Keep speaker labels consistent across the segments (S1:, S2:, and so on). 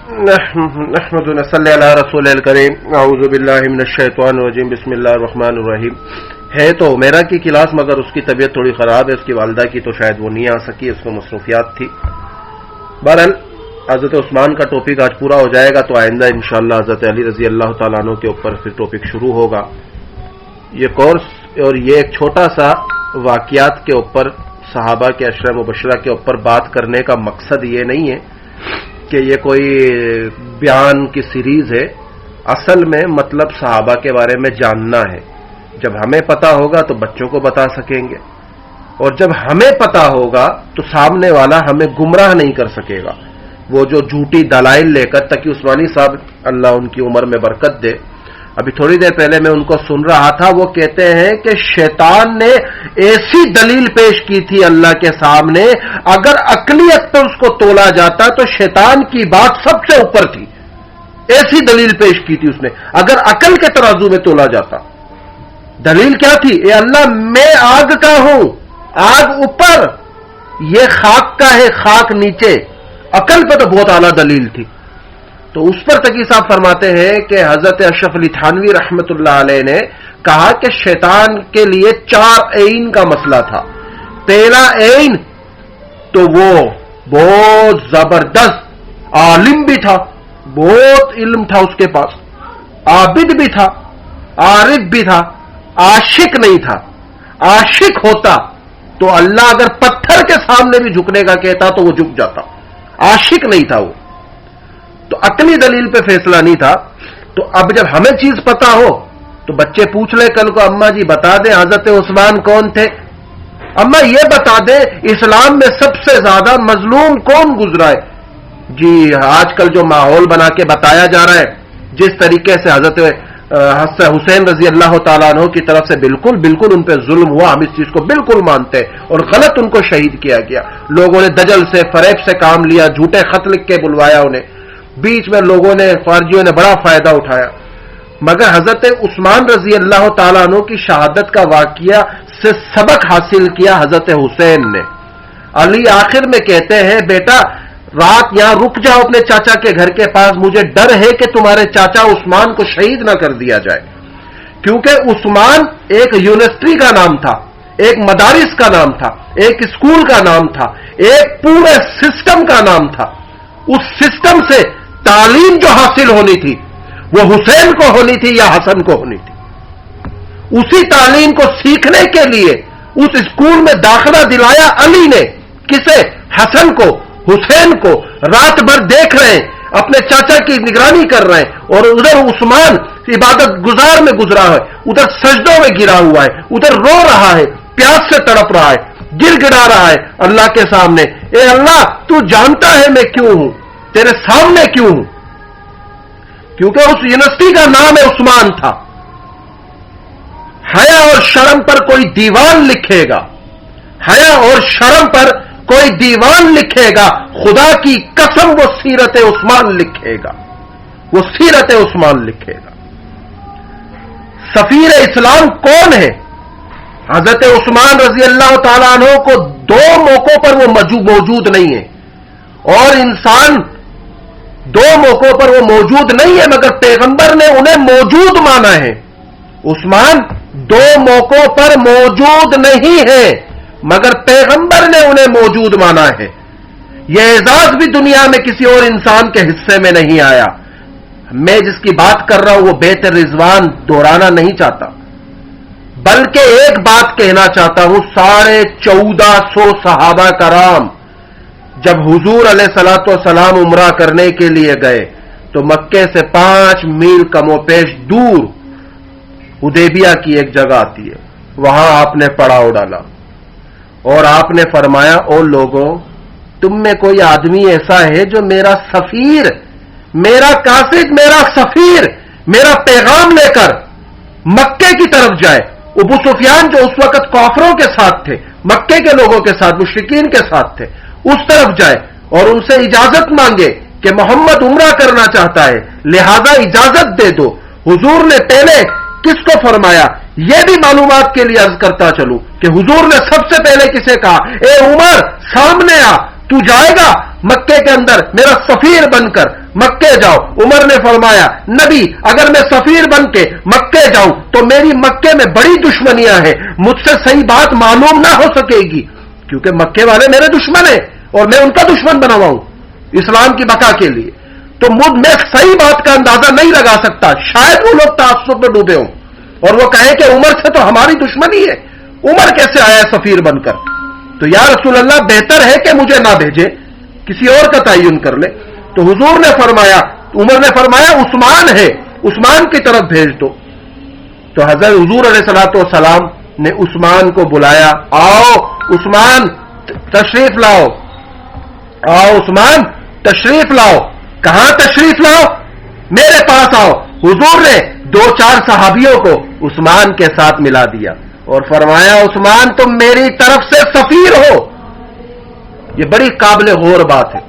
S1: نحمد و نصلی علی رسول الکریم اعوذ باللہ من الشیطان الرجیم بسم اللہ الرحمن الرحیم. ہے تو میرا کی کلاس مگر اس کی طبیعت تھوڑی خراب ہے. اس کی والدہ کی تو شاید وہ نہیں آ سکی, اس کو مصروفیات تھی. بہرحال حضرت عثمان کا ٹاپک آج پورا ہو جائے گا تو آئندہ انشاءاللہ حضرت علی رضی اللہ تعالیٰ عنہ کے اوپر پھر ٹاپک شروع ہوگا. یہ کورس اور یہ ایک چھوٹا سا واقعات کے اوپر صحابہ کے عشرہ مبشرہ کے اوپر بات کرنے کا مقصد یہ نہیں ہے کہ یہ کوئی بیان کی سیریز ہے. اصل میں مطلب صحابہ کے بارے میں جاننا ہے. جب ہمیں پتا ہوگا تو بچوں کو بتا سکیں گے, اور جب ہمیں پتا ہوگا تو سامنے والا ہمیں گمراہ نہیں کر سکے گا. وہ جو جھوٹی دلائل لے کر, تقی عثمانی صاحب اللہ ان کی عمر میں برکت دے, ابھی تھوڑی دیر پہلے میں ان کو سن رہا تھا, وہ کہتے ہیں کہ شیطان نے ایسی دلیل پیش کی تھی اللہ کے سامنے, اگر عقلیت پر اس کو تولا جاتا تو شیطان کی بات سب سے اوپر تھی. ایسی دلیل پیش کی تھی اس نے, اگر عقل کے ترازو میں تولا جاتا. دلیل کیا تھی؟ اے اللہ میں آگ کا ہوں, آگ اوپر, یہ خاک کا ہے, خاک نیچے. عقل پہ تو بہت اعلیٰ دلیل تھی. تو اس پر تقی صاحب فرماتے ہیں کہ حضرت اشرف علی تھانوی رحمت اللہ علیہ نے کہا کہ شیطان کے لیے 4 عین کا مسئلہ تھا. پہلا عین تو وہ بہت زبردست عالم بھی تھا, بہت علم تھا اس کے پاس, عابد بھی تھا, عارف بھی تھا, عاشق نہیں تھا. عاشق ہوتا تو اللہ اگر پتھر کے سامنے بھی جھکنے کا کہتا تو وہ جھک جاتا. عاشق نہیں تھا وہ, تو عقلی دلیل پہ فیصلہ نہیں تھا. تو اب جب ہمیں چیز پتا ہو تو بچے پوچھ لے کل کو, اماں جی بتا دیں حضرت عثمان کون تھے, اماں یہ بتا دیں اسلام میں سب سے زیادہ مظلوم کون گزرا ہے. جی آج کل جو ماحول بنا کے بتایا جا رہا ہے, جس طریقے سے حضرت حسین رضی اللہ تعالیٰ عنہ کی طرف سے بالکل ان پہ ظلم ہوا, ہم اس چیز کو بالکل مانتے ہیں, اور غلط ان کو شہید کیا گیا. لوگوں نے دجل سے فریب سے کام لیا, جھوٹے خط لکھ کے بلوایا انہیں, بیچ میں لوگوں نے فارجیوں نے بڑا فائدہ اٹھایا. مگر حضرت عثمان رضی اللہ تعالیٰ عنہ کی شہادت کا واقعہ سے سبق حاصل کیا حضرت حسین نے. علی آخر میں کہتے ہیں بیٹا رات یہاں رک جاؤ اپنے چاچا کے گھر کے پاس, مجھے ڈر ہے کہ تمہارے چاچا عثمان کو شہید نہ کر دیا جائے. کیونکہ عثمان ایک یونیورسٹی کا نام تھا, ایک مدارس کا نام تھا, ایک اسکول کا نام تھا, ایک پورے سسٹم کا نام تھا. اس سسٹم سے تعلیم جو حاصل ہونی تھی وہ حسین کو ہونی تھی یا حسن کو ہونی تھی. اسی تعلیم کو سیکھنے کے لیے اس اسکول میں داخلہ دلایا علی نے. کسے؟ حسن کو, حسین کو. رات بھر دیکھ رہے ہیں, اپنے چاچا کی نگرانی کر رہے ہیں, اور ادھر عثمان عبادت گزار میں گزرا ہے, ادھر سجدوں میں گرا ہوا ہے, ادھر رو رہا ہے, پیاس سے تڑپ رہا ہے, گر گڑا رہا ہے اللہ کے سامنے. اے اللہ تو جانتا ہے میں کیوں ہوں, تیرے سامنے کیوں ہوں. کیونکہ اس یونیورسٹی کا نام ہے عثمان تھا. حیا اور شرم پر کوئی دیوان لکھے گا, حیا اور شرم پر کوئی دیوان لکھے گا, خدا کی قسم وہ سیرت عثمان لکھے گا, وہ سیرت عثمان لکھے گا. سفیر اسلام کون ہے؟ حضرت عثمان رضی اللہ تعالیٰ عنہ کو 2 موقعوں پر وہ موجود نہیں ہے, اور انسان 2 موقعوں پر وہ موجود نہیں ہے, مگر پیغمبر نے انہیں موجود مانا ہے. عثمان 2 موقعوں پر موجود نہیں ہے, مگر پیغمبر نے انہیں موجود مانا ہے. یہ اعزاز بھی دنیا میں کسی اور انسان کے حصے میں نہیں آیا. میں جس کی بات کر رہا ہوں وہ بیت رضوان دہرانا نہیں چاہتا, بلکہ ایک بات کہنا چاہتا ہوں. 1450 صحابہ کرام جب حضور علیہ الصلوۃ والسلام عمرہ کرنے کے لیے گئے تو مکے سے 5 میل کم و پیش دور حدیبیہ کی ایک جگہ آتی ہے, وہاں آپ نے پڑاؤ ڈالا اور آپ نے فرمایا او لوگوں, تم میں کوئی آدمی ایسا ہے جو میرا سفیر, میرا قاصد, میرا سفیر, میرا پیغام لے کر مکے کی طرف جائے. ابو سفیان جو اس وقت کافروں کے ساتھ تھے, مکے کے لوگوں کے ساتھ, مشرکین کے ساتھ تھے, اس طرف جائے اور ان سے اجازت مانگے کہ محمد عمرہ کرنا چاہتا ہے, لہذا اجازت دے دو. حضور نے پہلے کس کو فرمایا؟ یہ بھی معلومات کے لیے عرض کرتا چلوں کہ حضور نے سب سے پہلے کسے کہا؟ اے عمر سامنے آ, تو جائے گا مکے کے اندر میرا سفیر بن کر مکے جاؤ. عمر نے فرمایا نبی اگر میں سفیر بن کے مکے جاؤں تو میری مکے میں بڑی دشمنیاں ہیں, مجھ سے صحیح بات معلوم نہ ہو سکے گی, کیونکہ مکے والے میرے دشمن ہیں اور میں ان کا دشمن بنا ہوا ہوں اسلام کی بقا کے لیے. تو میں صحیح بات کا اندازہ نہیں لگا سکتا. شاید وہ لوگ تعصب میں ڈوبے ہوں اور وہ کہیں کہ عمر سے تو ہماری دشمنی ہے, عمر کیسے آیا سفیر بن کر. تو یا رسول اللہ بہتر ہے کہ مجھے نہ بھیجے, کسی اور کا تعین کر لے. تو حضور نے فرمایا, عمر نے فرمایا عثمان ہے, عثمان کی طرف بھیج دو. تو حضرت حضور علیہ الصلوۃ والسلام نے عثمان کو بلایا, آؤ عثمان تشریف لاؤ, آؤ عثمان تشریف لاؤ. کہاں تشریف لاؤ؟ میرے پاس آؤ. حضور نے 2-4 صحابیوں کو عثمان کے ساتھ ملا دیا اور فرمایا عثمان تم میری طرف سے سفیر ہو. یہ بڑی قابل غور بات ہے.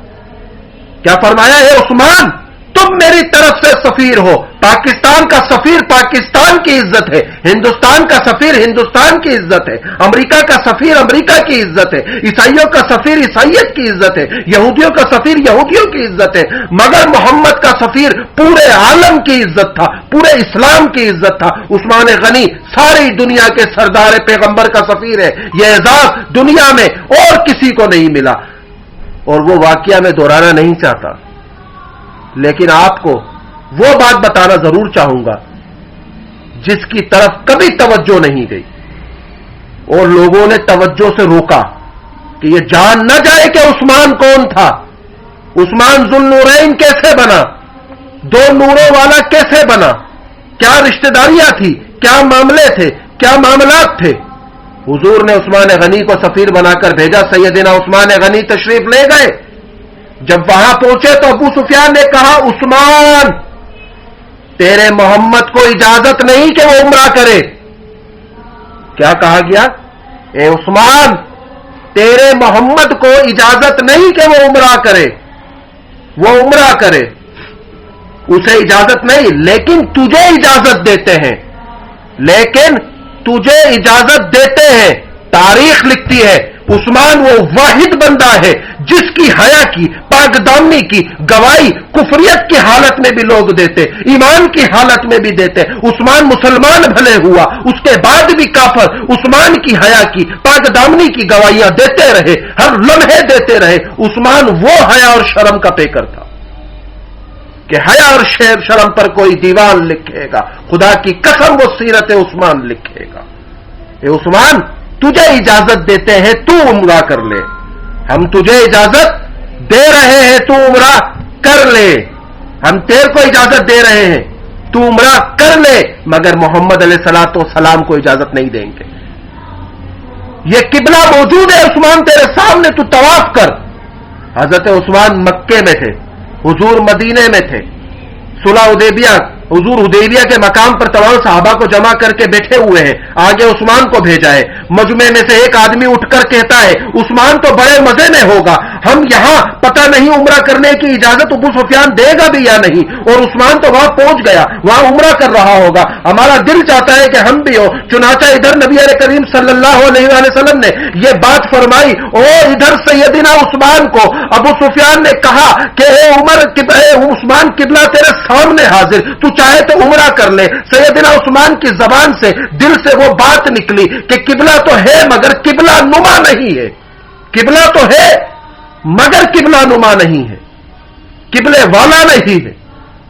S1: کیا فرمایا ہے عثمان تم میری طرف سے سفیر ہو. پاکستان کا سفیر پاکستان کی عزت ہے, ہندوستان کا سفیر ہندوستان کی عزت ہے, امریکہ کا سفیر امریکہ کی عزت ہے, عیسائیوں کا سفیر عیسائیت کی عزت ہے, یہودیوں کا سفیر یہودیوں کی عزت ہے. مگر محمد کا سفیر پورے عالم کی عزت تھا, پورے اسلام کی عزت تھا. عثمان غنی ساری دنیا کے سردار پیغمبر کا سفیر ہے. یہ اعزاز دنیا میں اور کسی کو نہیں ملا. اور وہ واقعہ میں دہرانا نہیں چاہتا, لیکن آپ کو وہ بات بتانا ضرور چاہوں گا جس کی طرف کبھی توجہ نہیں گئی اور لوگوں نے توجہ سے روکا کہ یہ جان نہ جائے کہ عثمان کون تھا. عثمان ذو النورین کیسے بنا, 2 نوروں والا کیسے بنا, کیا رشتہ داریاں تھی, کیا معاملے تھے, کیا معاملات تھے. حضور نے عثمان غنی کو سفیر بنا کر بھیجا. سیدنا عثمان غنی تشریف لے گئے. جب وہاں پہنچے تو ابو سفیان نے کہا عثمان تیرے محمد کو اجازت نہیں کہ وہ عمرہ کرے. کیا کہا گیا؟ اے عثمان تیرے محمد کو اجازت نہیں کہ وہ عمرہ کرے, وہ عمرہ کرے, اسے اجازت نہیں, لیکن تجھے اجازت دیتے ہیں, لیکن تجھے اجازت دیتے ہیں. تاریخ لکھتی ہے عثمان وہ واحد بندہ ہے جس کی حیا کی پاک دامنی کی گواہی کفریت کی حالت میں بھی لوگ دیتے, ایمان کی حالت میں بھی دیتے. عثمان مسلمان بھلے ہوا, اس کے بعد بھی کافر عثمان کی حیا کی پاک دامنی کی گواہیاں دیتے رہے, ہر لمحے دیتے رہے. عثمان وہ حیا اور شرم کا پیکر تھا کہ حیا اور شرم پر کوئی دیوان لکھے گا, خدا کی قسم وہ سیرت عثمان لکھے گا. اے عثمان تجھے اجازت دیتے ہیں تو عمرہ کر لے, ہم تجھے اجازت دے رہے ہیں تو عمرہ کر لے, ہم تیرے کو اجازت دے رہے ہیں تو عمرہ کر لے, مگر محمد علیہ الصلوۃ والسلام کو اجازت نہیں دیں گے. یہ قبلہ موجود ہے عثمان تیرے سامنے, تو طواف کر. حضرت عثمان مکے میں تھے, حضور مدینے میں تھے. صلح حدیبیہ حضور حدیبیہ کے مقام پر تمام صحابہ کو جمع کر کے بیٹھے ہوئے ہیں. آگے عثمان کو بھیجا ہے. مجمع میں سے ایک آدمی اٹھ کر کہتا ہے عثمان تو بڑے مزے میں ہوگا, ہم یہاں پتہ نہیں عمرہ کرنے کی اجازت ابو سفیان دے گا بھی یا نہیں, اور عثمان تو وہاں پہنچ گیا, وہاں عمرہ کر رہا ہوگا, ہمارا دل چاہتا ہے کہ ہم بھی ہو. چنانچہ ادھر نبی کریم صلی اللہ علیہ وآلہ وسلم نے یہ بات فرمائی اور ادھر سیدنا عثمان کو ابو سفیان نے کہا کہ اے عثمان قبلہ تیرے سامنے حاضر, تو چاہے تو عمرہ کر لے. سیدنا عثمان کی زبان سے دل سے وہ بات نکلی کہ قبلہ تو ہے مگر قبلہ نما نہیں ہے, قبلہ تو ہے مگر قبلہ نما نہیں ہے, قبلے والا نہیں ہے.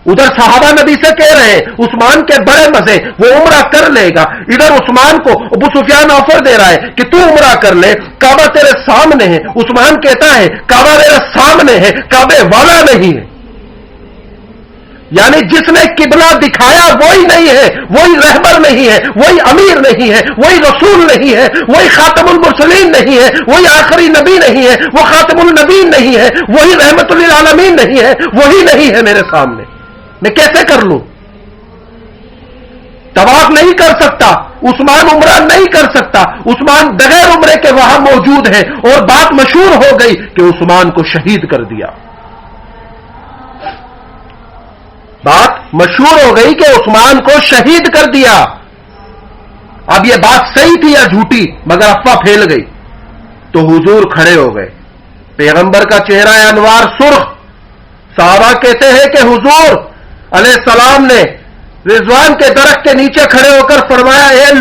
S1: ادھر صحابہ نبی سے کہہ رہے ہیں عثمان کے بڑے مزے, وہ عمرہ کر لے گا. ادھر عثمان کو ابو سفیان آفر دے رہا ہے کہ تو عمرہ کر لے, کعبہ تیرے سامنے ہے. عثمان کہتا ہے کعبہ میرے سامنے ہے, کعبے والا نہیں ہے. یعنی جس نے قبلہ دکھایا وہی نہیں ہے, وہی رہبر نہیں ہے, وہی امیر نہیں ہے, وہی رسول نہیں ہے, وہی خاتم المرسلین نہیں ہے, وہی آخری نبی نہیں ہے, وہ خاتم النبیین نہیں ہے, وہی رحمت للعالمین نہیں ہے, وہی نہیں ہے میرے سامنے. میں کیسے کر لوں؟ طواف نہیں کر سکتا, عثمان عمرہ نہیں کر سکتا. عثمان بغیر عمرے کے وہاں موجود ہے اور بات مشہور ہو گئی کہ عثمان کو شہید کر دیا. بات مشہور ہو گئی کہ عثمان کو شہید کر دیا. اب یہ بات صحیح تھی یا جھوٹی, مگر افواہ پھیل گئی. تو حضور کھڑے ہو گئے, پیغمبر کا چہرہ انوار سرخ. صحابہ کہتے ہیں کہ حضور علیہ السلام نے رضوان کے درخت کے نیچے کھڑے ہو کر فرمایا، اے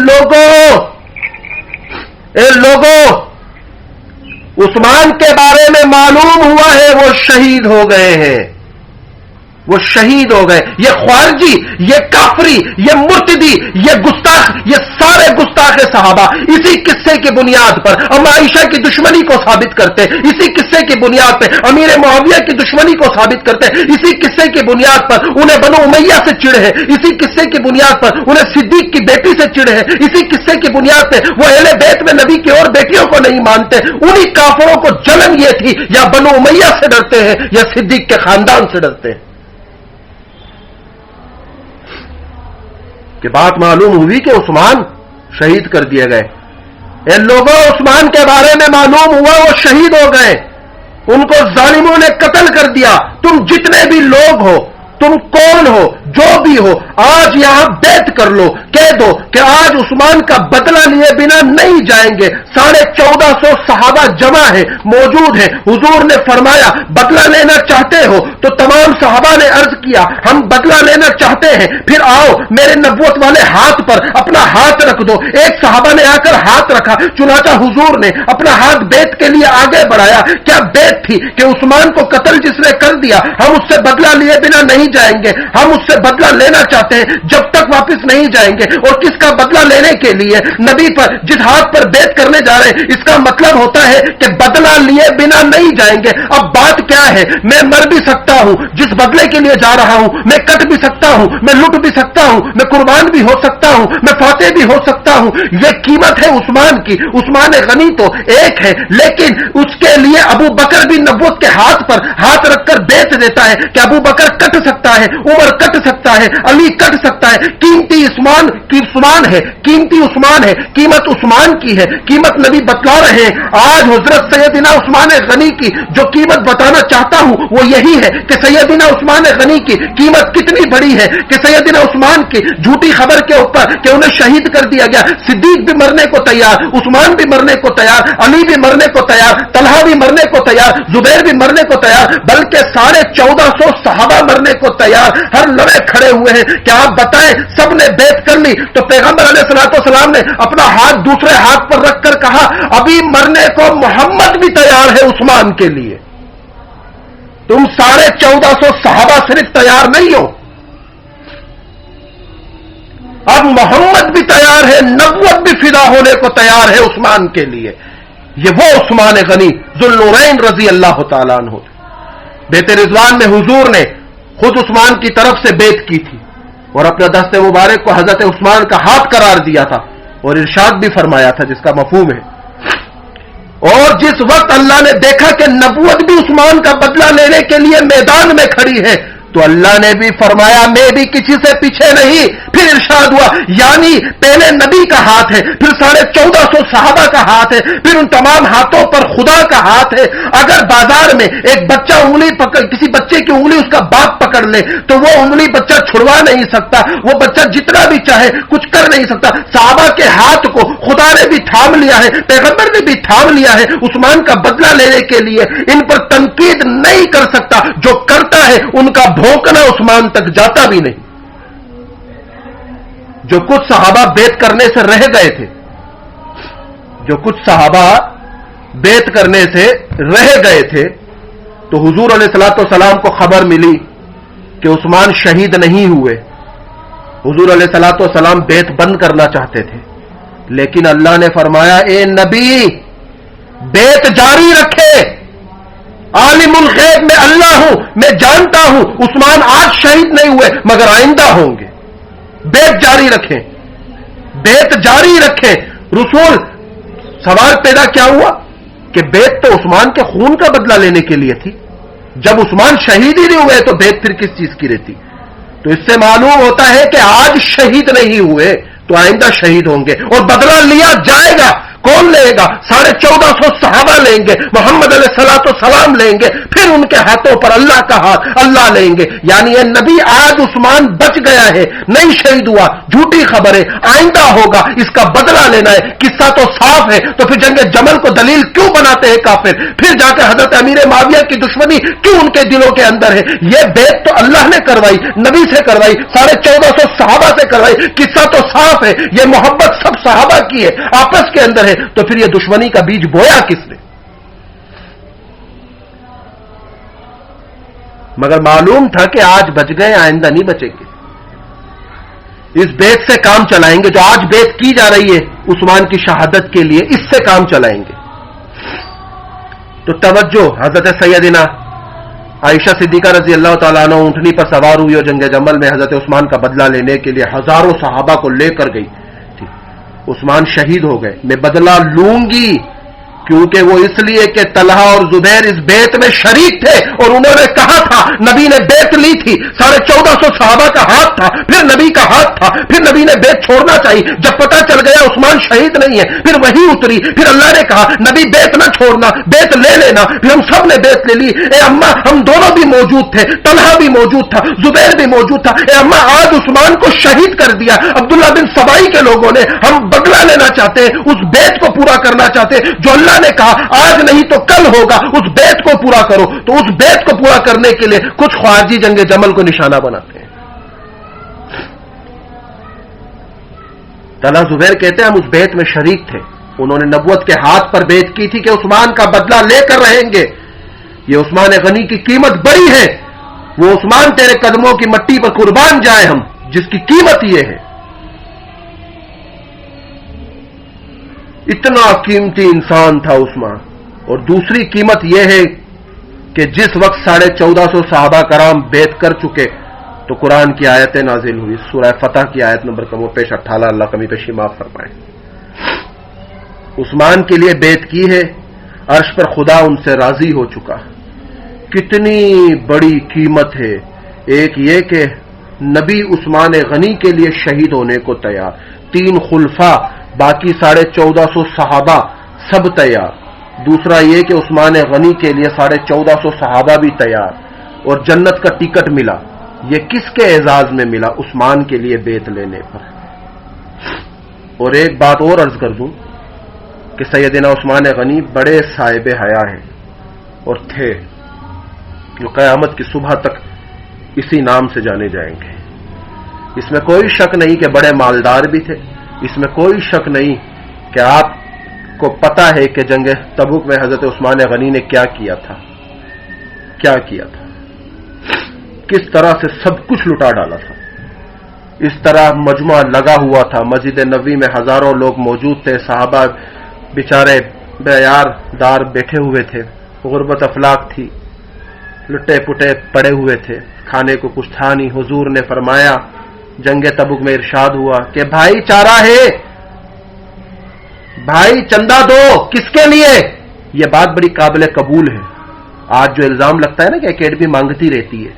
S1: لوگوں عثمان کے بارے میں معلوم ہوا ہے وہ شہید ہو گئے ہیں، وہ شہید ہو گئے. یہ خوارجی، یہ کافری، یہ مرتدی، یہ گستاخ، یہ سارے گستاخ صحابہ اسی قصے کی بنیاد پر ام عائشہ کی دشمنی کو ثابت کرتے، اسی قصے کی بنیاد پہ امیر معاویہ کی دشمنی کو ثابت کرتے، اسی قصے کی بنیاد پر انہیں بنو امیہ سے چڑ ہے، اسی قصے کی بنیاد پر انہیں صدیق کی بیٹی سے چڑ ہے، اسی قصے کی بنیاد پہ وہ اہل بیت میں نبی کی اور بیٹیوں کو نہیں مانتے. انہی کافروں کو جلن یہ تھی، یا بنو امیہ سے ڈرتے ہیں یا صدیق کے خاندان سے ڈرتے ہیں. کہ بات معلوم ہوئی کہ عثمان شہید کر دیے گئے. ان لوگوں عثمان کے بارے میں معلوم ہوا وہ شہید ہو گئے، ان کو ظالموں نے قتل کر دیا. تم جتنے بھی لوگ ہو، تم کون ہو، جو بھی ہو، آج یہاں بیعت کر لو، کہہ دو کہ آج عثمان کا بدلہ لیے بنا نہیں جائیں گے. 1450 صحابہ جمع ہیں، موجود ہیں. حضور نے فرمایا بدلہ لینا چاہتے ہو؟ تو تمام صحابہ نے عرض کیا ہم بدلہ لینا چاہتے ہیں. پھر آؤ میرے نبوت والے ہاتھ پر اپنا ہاتھ رکھ دو. ایک صحابہ نے آ کر ہاتھ رکھا، چنانچہ حضور نے اپنا ہاتھ بیعت کے لیے آگے بڑھایا. کیا بیعت تھی کہ عثمان کو قتل جس نے کر دیا ہم اس سے بدلہ لیے بنا نہیں جائیں گے، ہم اس سے بدلہ لینا چاہتے ہیں جب تک واپس نہیں جائیں گے. اور کس کا بدلہ لینے کے لیے؟ نبی پر جس ہاتھ پر بیعت کرنے جا رہے ہیں. اس کا مطلب ہوتا ہے کہ بدلہ لیے بنا نہیں جائیں گے. اب بات کیا ہے؟ میں مر بھی سکتا ہوں جس بدلے کے لیے جا رہا ہوں، میں کٹ بھی سکتا ہوں، میں لٹ بھی سکتا ہوں، میں قربان بھی ہو سکتا ہوں، میں فاتح بھی ہو سکتا ہوں. یہ قیمت ہے عثمان کی. عثمان غنی تو ایک ہے، لیکن اس کے لیے ابو بکر بھی نبوت کے ہاتھ پر ہاتھ رکھ کر بیچ دیتا ہے کہ ابو بکر کٹ سکتا ہے، عمر کٹ سکتا ہے، علی کٹ سکتا ہے. قیمتی عثمان ہے، قیمتی عثمان ہے، قیمت عثمان کی ہے. قیمت نبی بتلا رہے ہیں. آج حضرت سیدنا عثمان غنی کی جو قیمت بتانا چاہتا ہوں وہ یہی ہے کہ سیدنا عثمان غنی کی قیمت کتنی بڑی ہے کہ سیدنا عثمان کی جھوٹی خبر کے اوپر کہ انہیں شہید کر دیا گیا. صدیق بھی مرنے کو تیار، عثمان بھی مرنے کو تیار، علی بھی مرنے کو تیار، طلحہ بھی مرنے کو تیار، زبیر بھی مرنے کو تیار، بلکہ 1450 صحابہ مرنے کو تیار. ہر لڑے کھڑے ہوئے ہیں کہ آپ بتائیں سب نے بیعت کر لی تو پیغمبر علیہ الصلوۃ والسلام نے اپنا ہاتھ دوسرے ہاتھ پر رکھ کر کہا ابھی مرنے کو محمد بھی تیار ہے عثمان کے لیے. تم 1450 صحابہ صرف تیار نہیں ہو، اب محمد بھی تیار ہے، نبوت بھی فدا ہونے کو تیار ہے عثمان کے لیے. یہ وہ عثمان غنی ذوالنورین رضی اللہ تعالیٰ عنہ. بیت رضوان میں حضور نے خود عثمان کی طرف سے بیعت کی تھی اور اپنا دست مبارک کو حضرت عثمان کا ہاتھ قرار دیا تھا اور ارشاد بھی فرمایا تھا جس کا مفہوم ہے. اور جس وقت اللہ نے دیکھا کہ نبوت بھی عثمان کا بدلہ لینے کے لیے میدان میں کھڑی ہے تو اللہ نے بھی فرمایا میں بھی کسی سے پیچھے نہیں. پھر ارشاد ہوا یعنی پہلے نبی کا ہاتھ ہے، پھر 1450 صحابہ کا ہاتھ ہے، پھر ان تمام ہاتھوں پر خدا کا ہاتھ ہے. اگر بازار میں ایک بچہ انگلی پکڑ، کسی بچے کی انگلی اس کا باپ پکڑ لے تو وہ انگلی بچہ چھڑوا نہیں سکتا، وہ بچہ جتنا بھی چاہے کچھ کر نہیں سکتا. صحابہ کے ہاتھ کو خدا نے بھی تھام لیا ہے، پیغمبر نے بھی تھام لیا ہے عثمان کا بدلہ لینے کے لیے. ان پر تنقید نہیں کر سکتا، جو کرتا ہے ان کا بھونکنا عثمان تک جاتا بھی نہیں. جو کچھ صحابہ بیعت کرنے سے رہ گئے تھے، جو کچھ صحابہ بیعت کرنے سے رہ گئے تھے تو حضور علیہ الصلوۃ والسلام کو خبر ملی کہ عثمان شہید نہیں ہوئے. حضور علیہ الصلوۃ والسلام بیعت بند کرنا چاہتے تھے لیکن اللہ نے فرمایا اے نبی بیعت جاری رکھے، عالم الغیب میں اللہ ہوں، میں جانتا ہوں عثمان آج شہید نہیں ہوئے مگر آئندہ ہوں گے. بیعت جاری رکھیں، بیعت جاری رکھیں. رسول سوال پیدا کیا ہوا کہ بیعت تو عثمان کے خون کا بدلہ لینے کے لیے تھی، جب عثمان شہید ہی نہیں ہوئے تو بیعت پھر کس چیز کی رہتی؟ تو اس سے معلوم ہوتا ہے کہ آج شہید نہیں ہوئے تو آئندہ شہید ہوں گے اور بدلہ لیا جائے گا. کون لے گا؟ 1450 صحابہ لیں گے، محمد علیہ السلام لیں گے، پھر ان کے ہاتھوں پر اللہ کا ہاتھ اللہ لیں گے۔ یعنی یہ نبی آج عثمان بچ گیا ہے، نہیں شہید ہوا، جھوٹی خبر ہے، آئندہ ہوگا، اس کا بدلہ لینا ہے۔ قصہ تو صاف ہے، تو پھر جنگ جمل کو دلیل کیوں بناتے ہیں کافر؟ پھر جا کے حضرت امیر معاویہ کی دشمنی کیوں ان کے دلوں کے اندر ہے؟ یہ بیعت تو اللہ نے کروائی، نبی سے کروائی، 1450 صحابہ سے کروائی، قصہ تو صاف ہے، یہ محبت سب صحابہ کی ہے، آپس کے اندر ہے، تو پھر یہ دشمنی کا بیج بویا کس نے؟ مگر معلوم تھا کہ آج بچ گئے، آئندہ نہیں بچیں گے، اس بیت سے کام چلائیں گے۔ جو آج بیت کی جا رہی ہے عثمان کی شہادت کے لیے، اس سے کام چلائیں گے۔ تو توجہ، حضرت سیدنا عائشہ صدیقہ رضی اللہ تعالیٰ عنہ اونٹنی پر سوار ہوئی اور جنگ جمل میں حضرت عثمان کا بدلہ لینے کے لیے ہزاروں صحابہ کو لے کر گئی تھی۔ عثمان شہید ہو گئے، میں بدلہ لوں گی، کیونکہ وہ اس لیے کہ طلحہ اور زبیر اس بیت میں شریک تھے اور انہوں نے کہا تھا، نبی نے بیت لی تھی، 1450 صحابہ کا ہاتھ تھا، پھر نبی کا ہاتھ تھا، پھر نبی نے بیت چھوڑنا چاہیے۔ جب پتہ چل گیا عثمان شہید نہیں ہے، پھر وہی اتری، پھر اللہ نے کہا نبی بیت نہ چھوڑنا، بیت لے لینا، پھر ہم سب نے بیت لے لی۔ اے اماں، ہم دونوں بھی موجود تھے، طلحہ بھی موجود تھا، زبیر بھی موجود تھا۔ اے اماں، آج عثمان کو شہید کر دیا، عبداللہ بن سبائی کے لوگوں نے، ہم بدلہ لینا چاہتے ہیں، اس بیت کو پورا کرنا چاہتے ہیں جو اللہ نے کہا آج نہیں تو کل ہوگا، اس بیت کو پورا کرو۔ تو اس بیت کو پورا کرنے کے لیے کچھ خارجی جنگ جمل کو نشانہ بناتے ہیں۔ طلحہ زبیر کہتے ہیں ہم اس بیت میں شریک تھے، انہوں نے نبوت کے ہاتھ پر بیت کی تھی کہ عثمان کا بدلہ لے کر رہیں گے۔ یہ عثمان غنی کی قیمت بڑی ہے، وہ عثمان تیرے قدموں کی مٹی پر قربان جائے ہم، جس کی قیمت یہ ہے۔ اتنا قیمتی انسان تھا عثمان۔ اور دوسری قیمت یہ ہے کہ جس وقت 1450 صحابہ کرام بیعت کر چکے تو قرآن کی آیتیں نازل ہوئی، سورہ فتح کی آیت نمبر کم و پیش 18، اللہ کمی پیشی معاف فرمائے۔ عثمان کے لیے بیعت کی ہے، عرش پر خدا ان سے راضی ہو چکا۔ کتنی بڑی قیمت ہے۔ ایک یہ کہ نبی عثمان غنی کے لیے شہید ہونے کو تیار، 3 خلفاء، باقی 1450 صحابہ سب تیار۔ دوسرا یہ کہ عثمان غنی کے لیے 1450 صحابہ بھی تیار، اور جنت کا ٹکٹ ملا۔ یہ کس کے اعزاز میں ملا؟ عثمان کے لیے بیعت لینے پر۔ اور ایک بات اور عرض کر دوں کہ سیدنا عثمان غنی بڑے صاحب حیا ہیں اور تھے، جو قیامت کی صبح تک اسی نام سے جانے جائیں گے۔ اس میں کوئی شک نہیں کہ بڑے مالدار بھی تھے، اس میں کوئی شک نہیں کہ آپ کو پتا ہے کہ جنگ تبوک میں حضرت عثمان غنی نے کیا کیا تھا، کس طرح سے سب کچھ لٹا ڈالا تھا۔ اس طرح مجمع لگا ہوا تھا، مسجد نبوی میں ہزاروں لوگ موجود تھے، صحابہ بیچارے بیار دار بیٹھے ہوئے تھے، غربت افلاک تھی، لٹے پٹے پڑے ہوئے تھے، کھانے کو کچھ تھا نہیں۔ حضور نے فرمایا، جنگ تبوک میں ارشاد ہوا کہ بھائی چارہ ہے، بھائی چندہ دو، کس کے لیے؟ یہ بات بڑی قابل قبول ہے۔ آج جو الزام لگتا ہے نا کہ اکیڈمی مانگتی رہتی ہے،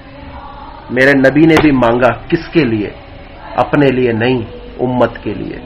S1: میرے نبی نے بھی مانگا، کس کے لیے؟ اپنے لیے نہیں، امت کے لیے۔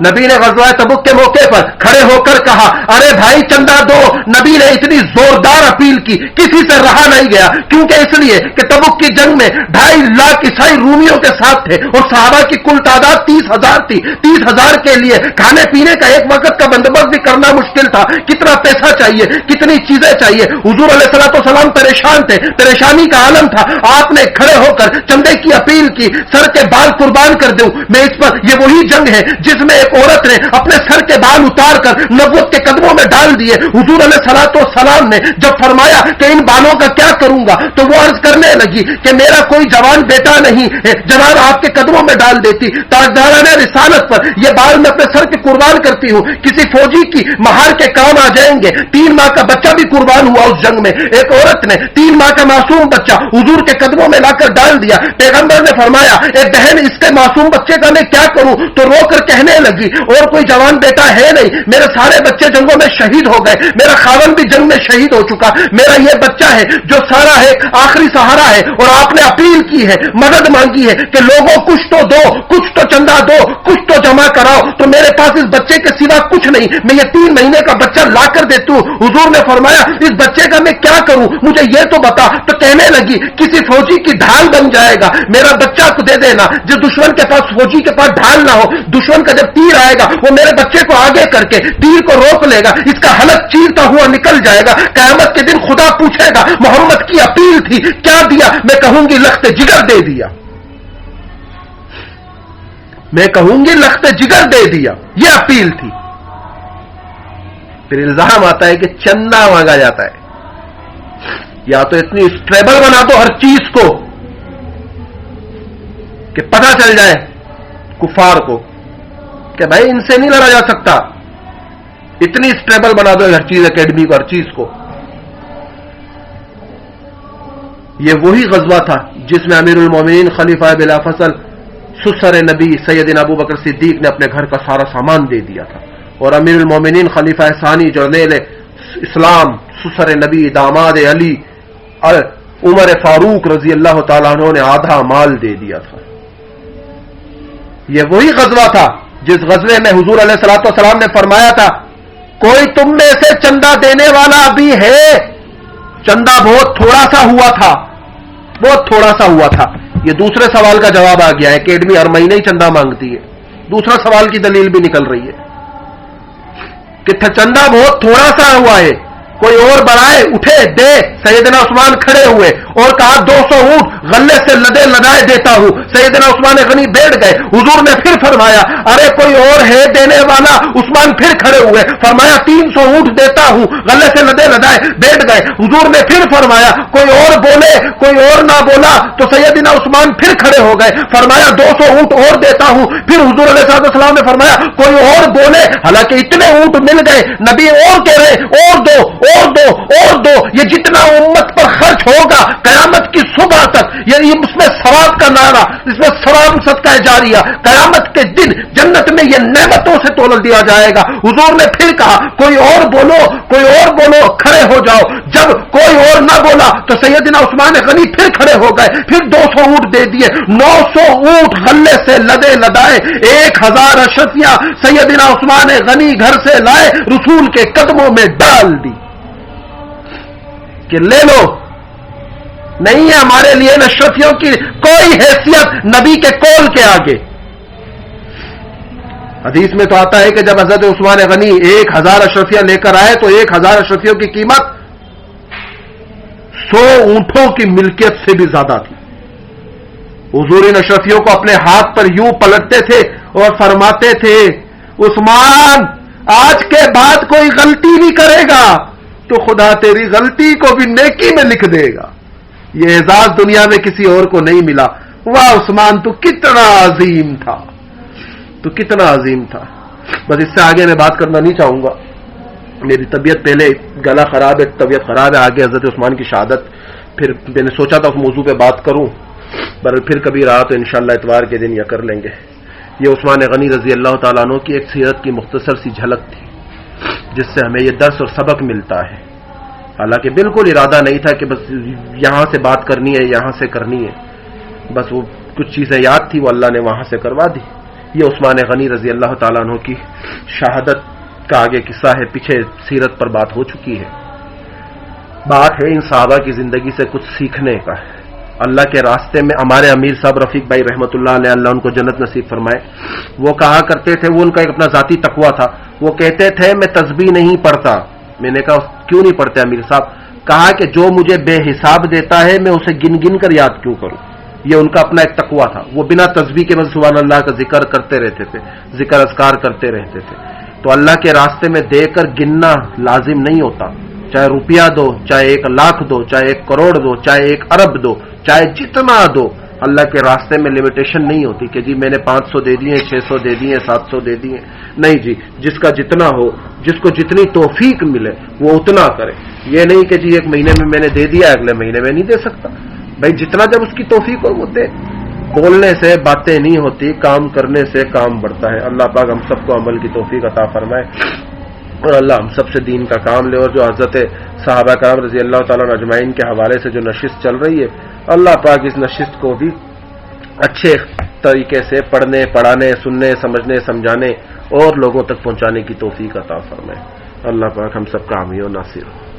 S1: نبی نے غزوہ تبوک کے موقع پر کھڑے ہو کر کہا، ارے بھائی چندہ دو۔ نبی نے اتنی زوردار اپیل کی، کسی سے رہا نہیں گیا، کیونکہ اس لیے کہ تبوک کی جنگ میں 2.5 لاکھ عیسائی رومیوں کے ساتھ تھے اور صحابہ کی کل تعداد 30,000 تھی۔ 30,000 کے لیے کھانے پینے کا ایک وقت کا بندوبست بھی کرنا مشکل تھا۔ کتنا پیسہ چاہیے، کتنی چیزیں چاہیے۔ حضور علیہ السلام پریشان تھے، پریشانی کا عالم تھا۔ آپ نے کھڑے ہو کر چندے کی اپیل کی، سر کے بال قربان کر دوں میں اس پر۔ یہ وہی جنگ ہے جس میں ایک عورت نے اپنے سر کے بال اتار کر نبوت کے قدموں میں ڈال دیے۔ حضور علیہ السلام نے جب فرمایا کہ ان بالوں کا کیا کروں گا تو وہ عرض کرنے لگی کہ میرا کوئی جوان بیٹا نہیں ہے، جناب آپ کے قدموں میں ڈال دیتی، تاجدارانہ رسالت پر یہ بال میں اپنے سر کے قربان کرتی ہوں، کسی فوجی کی مہار کے کام آ جائیں گے۔ 3 ماہ کا بچہ بھی قربان ہوا اس جنگ میں۔ ایک عورت نے 3 ماہ کا معصوم بچہ حضور کے قدموں میں لا کر ڈال دیا۔ پیغمبر نے فرمایا، اے بہن، اس کے معصوم بچے کا میں کیا کروں؟ تو رو کر کہنے لگی اور کوئی جوان بیٹا ہے نہیں، میرے سارے بچے جنگوں میں شہید ہو گئے، میرا خاوند بھی جنگ میں شہید ہو چکا، میرا یہ بچہ ہے جو سارا ہے آخری سہارا ہے، اور آپ نے اپیل کی ہے، مدد مانگی ہے کہ لوگوں کچھ تو دو، کچھ تو چندہ دو، کچھ تو جمع کراؤ، تو میرے پاس اس بچے کے سوا کچھ نہیں، میں یہ 3 مہینے کا بچہ لا کر دیتی ہوں۔ حضور نے فرمایا اس بچے کا میں کیا کروں، مجھے یہ تو بتا۔ تو کہنے لگی کسی فوجی کی ڈھال بن جائے گا، میرا بچہ کو دے دینا، جو دشمن کے پاس فوجی کے پاس ڈھال نہ ہو، دشمن کا جب تیر آئے گا وہ میرے بچے کو آگے کر کے تیر کو روک لے گا، اس کا حلق چیرتا ہوا نکل جائے گا، قیامت کے دن خدا پوچھے گا محمد کی اپیل تھی کیا دیا، میں کہوں گی لخت جگر دے دیا، میں کہوں گی لخت جگر دے دیا، یہ اپیل تھی۔ پھر الزام آتا ہے کہ چندہ مانگا جاتا ہے، یا تو اتنی اسٹیبل بنا دو ہر چیز کو کہ پتہ چل جائے کفار کو کہ بھائی ان سے نہیں لڑا جا سکتا، اتنی اسٹیبل بنا دو ہر چیز، اکیڈمی کو، ہر چیز کو۔ یہ وہی غزوہ تھا جس میں امیر المومنین خلیفہ بلا فصل سسر نبی سیدنا ابو بکر صدیق نے اپنے گھر کا سارا سامان دے دیا تھا، اور امیر المومنین خلیفہ ثانی جرنیل اسلام سسر نبی داماد علی عمر فاروق رضی اللہ تعالیٰ عنہ نے آدھا مال دے دیا تھا۔ یہ وہی غزوہ تھا جس غزوے میں حضور علیہ الصلوۃ والسلام نے فرمایا تھا کوئی تم میں سے چندہ دینے والا بھی ہے؟ چندہ بہت تھوڑا سا ہوا تھا، بہت تھوڑا سا ہوا تھا۔ یہ دوسرے سوال کا جواب آ گیا ہے، اکیڈمی ہر مہینے ہی چندہ مانگتی ہے، دوسرا سوال کی دلیل بھی نکل رہی ہے کہ چندہ بہت تھوڑا سا ہوا ہے، کوئی اور بڑھائے، اٹھے دے۔ سیدنا عثمان کھڑے ہوئے اور کہا 200 اونٹ غلے سے لدے لدائے دیتا ہوں۔ سیدنا عثمان غنی بیٹھ گئے، حضور نے پھر فرمایا ارے کوئی اور ہے دینے والا؟ عثمان پھر کھڑے ہوئے، فرمایا 300 اونٹ دیتا ہوں غلے سے لدے لدائے، بیٹھ گئے۔ حضور نے پھر فرمایا کوئی اور بولے، کوئی اور نہ بولا تو سیدنا عثمان پھر کھڑے ہو گئے، فرمایا 200 اونٹ اور دیتا ہوں۔ پھر حضور علیہ السلام نے فرمایا کوئی اور بولے، حالانکہ اتنے اونٹ مل گئے، نبی اور کہہ رہے اور دو اور دو اور دو، یہ جتنا امت پر خرچ ہوگا قیامت کی صبح تک، یعنی اس میں ثواب کا نعرہ، اس میں ثواب صدقہ جاریہ، قیامت کے دن جنت میں یہ نعمتوں سے تول دیا جائے گا۔ حضور نے پھر کہا کوئی اور بولو، کوئی اور بولو، کھڑے ہو جاؤ۔ جب کوئی اور نہ بولا تو سیدنا عثمان غنی پھر کھڑے ہو گئے، پھر 200 اونٹ دے دیے، 900 اونٹ غلے سے لدے لدائے، 1000 اشرفیاں سیدنا عثمان غنی گھر سے لائے، رسول کے قدموں میں ڈال دی کہ لے لو۔ نہیں ہے ہمارے لیے اشرفیوں کی کوئی حیثیت نبی کے قول کے آگے۔ حدیث میں تو آتا ہے کہ جب حضرت عثمان غنی 1000 اشرفیاں لے کر آئے تو 1000 اشرفیوں کی قیمت 100 اونٹوں کی ملکیت سے بھی زیادہ تھی۔ حضور ان اشرفیوں کو اپنے ہاتھ پر یوں پلٹتے تھے اور فرماتے تھے عثمان آج کے بعد کوئی غلطی نہیں کرے گا تو خدا تیری غلطی کو بھی نیکی میں لکھ دے گا۔ یہ اعزاز دنیا میں کسی اور کو نہیں ملا۔ واہ عثمان تو کتنا عظیم تھا، تو کتنا عظیم تھا۔ بس اس سے آگے میں بات کرنا نہیں چاہوں گا، میری طبیعت پہلے گلا خراب ہے، طبیعت خراب ہے، آگے حضرت عثمان کی شہادت، پھر میں نے سوچا تھا اس موضوع پہ بات کروں، پر پھر کبھی رہا تو انشاءاللہ اتوار کے دن یہ کر لیں گے۔ یہ عثمان غنی رضی اللہ تعالیٰ عنہ کی ایک سیرت کی مختصر سی جھلک تھی جس سے ہمیں یہ درس اور سبق ملتا ہے۔ حالانکہ بالکل ارادہ نہیں تھا کہ بس یہاں سے بات کرنی ہے، یہاں سے کرنی ہے، بس وہ کچھ چیزیں یاد تھی وہ اللہ نے وہاں سے کروا دی۔ یہ عثمان غنی رضی اللہ تعالیٰ عنہ کی شہادت کا آگے قصہ ہے، پیچھے سیرت پر بات ہو چکی ہے۔ بات ہے ان صحابہ کی زندگی سے کچھ سیکھنے کا۔ اللہ کے راستے میں ہمارے امیر صاحب رفیق بھائی رحمۃ اللہ علیہ، اللہ ان کو جنت نصیب فرمائے، وہ کہا کرتے تھے، وہ ان کا ایک اپنا ذاتی تقویٰ تھا، وہ کہتے تھے میں تسبیح نہیں پڑھتا۔ میں نے کہا کیوں نہیں پڑھتے امیر صاحب؟ کہا کہ جو مجھے بے حساب دیتا ہے میں اسے گن گن کر یاد کیوں کروں۔ یہ ان کا اپنا ایک تقویٰ تھا، وہ بنا تسبیح کے بس سبحان اللہ کا ذکر کرتے رہتے تھے، ذکر اذکار کرتے رہتے تھے۔ تو اللہ کے راستے میں دے کر گننا لازم نہیں ہوتا، چاہے روپیہ دو، چاہے 1 لاکھ دو، چاہے 1 کروڑ دو، چاہے 1 ارب دو، چاہے جتنا دو، اللہ کے راستے میں لمیٹیشن نہیں ہوتی کہ جی میں نے 500 دے دیے، 600 دے دیے، 700 دے دیے، نہیں جی، جس کا جتنا ہو، جس کو جتنی توفیق ملے وہ اتنا کرے۔ یہ نہیں کہ جی 1 مہینے میں نے دے دیا اگلے مہینے میں نہیں دے سکتا، بھائی جتنا جب اس کی توفیق ہو وہ دے۔ بولنے سے باتیں نہیں ہوتی، کام کرنے سے کام بڑھتا ہے۔ اللہ پاک ہم سب کو عمل کی توفیق عطا فرمائے، اور اللہ ہم سب سے دین کا کام لے، اور جو حضرت صحابہ کرام رضی اللہ تعالیٰ عنہ اجمعین کے حوالے سے جو نشست چل رہی ہے، اللہ پاک اس نشست کو بھی اچھے طریقے سے پڑھنے، پڑھانے، سننے، سمجھنے، سمجھانے اور لوگوں تک پہنچانے کی توفیق عطا فرمائے۔ اللہ پاک ہم سب کا حامی و ناصر ہو۔